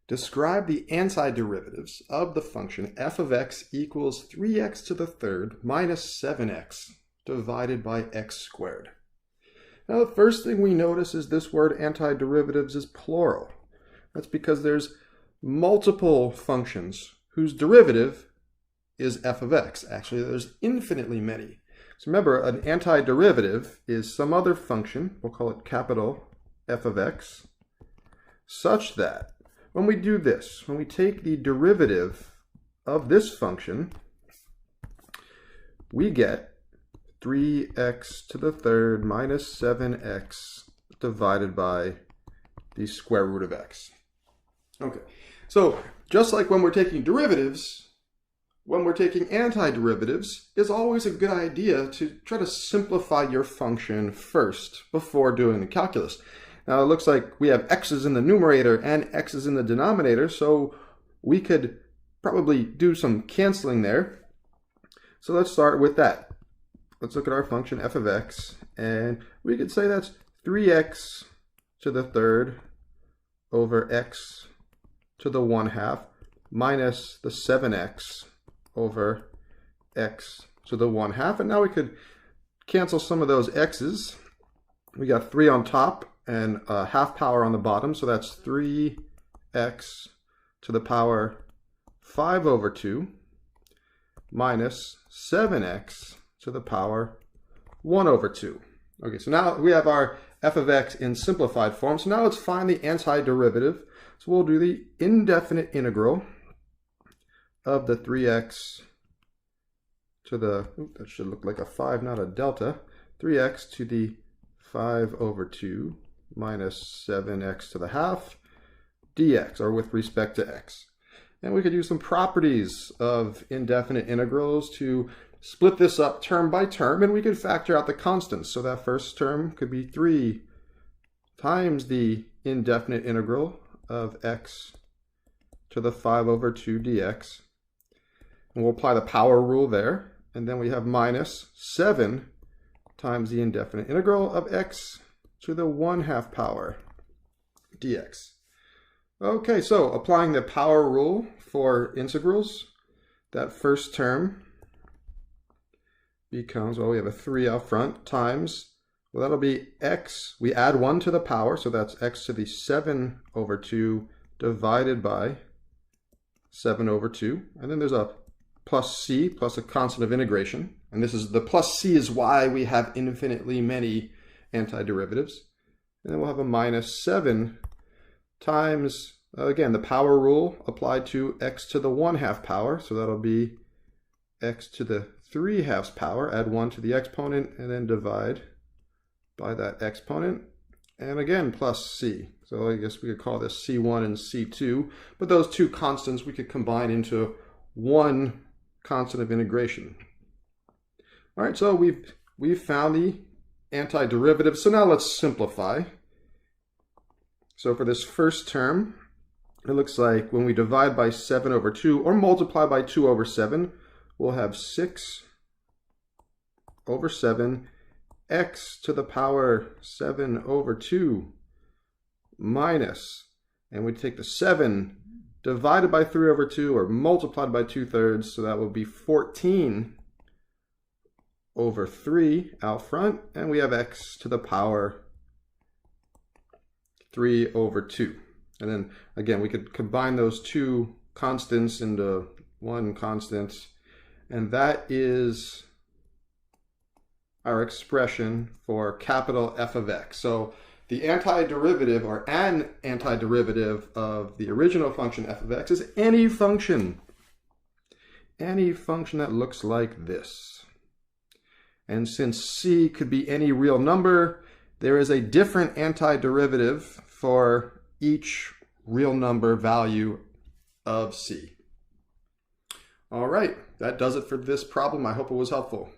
Describe the antiderivatives of the function f of x equals 3x to the third minus 7x divided by x squared. Now the first thing we notice is this word antiderivatives is plural. That's because there's multiple functions whose derivative is f of x. Actually, there's infinitely many. So remember, an antiderivative is some other function, we'll call it capital f of x, such that when we do this, when we take the derivative of this function, we get 3x to the third minus 7x divided by the square root of x. Okay, so just like when we're taking derivatives, when we're taking antiderivatives, it's always a good idea to try to simplify your function first before doing the calculus. Now it looks like we have x's in the numerator and x's in the denominator, so we could probably do some canceling there. So let's start with that. Let's look at our function f of x, and we could say that's 3x to the third over x to the 1/2 minus the 7x over x to the 1/2. And now we could cancel some of those x's. We got 3 on top and a half power on the bottom, so that's 3x to the power 5 over 2 minus 7x to the power 1 over 2. Okay, so now we have our f of x in simplified form. So now let's find the antiderivative. So we'll do the indefinite integral of the 3x to the, that should look like a 5, not a delta, 3x to the 5 over 2 minus 7x to the half dx, or with respect to x. And we could use some properties of indefinite integrals to split this up term by term, and we could factor out the constants. So that first term could be 3 times the indefinite integral of x to the 5 over 2 dx. And we'll apply the power rule there. And then we have minus 7 times the indefinite integral of x to the 1/2 power dx. Okay, so applying the power rule for integrals, that first term becomes, well, we have a 3 out front, times, well, that'll be x, we add 1 to the power, so that's x to the 7 over 2 divided by 7 over 2. And then there's a plus c, plus a constant of integration. And this is, the plus c is why we have infinitely many antiderivatives. And then we'll have a minus 7 times, again, the power rule applied to x to the 1/2 power. So that'll be x to the 3/2 power, add 1 to the exponent, and then divide by that exponent. And again, plus c. So I guess we could call this c1 and c2. But those two constants we could combine into one constant of integration. All right, so we've found the antiderivative. So now let's simplify. So for this first term, it looks like when we divide by 7 over 2 or multiply by 2 over 7, we'll have 6 over 7 x to the power 7 over 2 minus, and we take the 7 divided by 3 over 2 or multiplied by 2/3, so that will be 14 over 3 out front, and we have x to the power 3 over 2. And then again, we could combine those two constants into one constant, and that is our expression for capital F of x. So the antiderivative, or an antiderivative of the original function f of x, is any function that looks like this. And since c could be any real number, there is a different antiderivative for each real number value of c. All right, that does it for this problem. I hope it was helpful.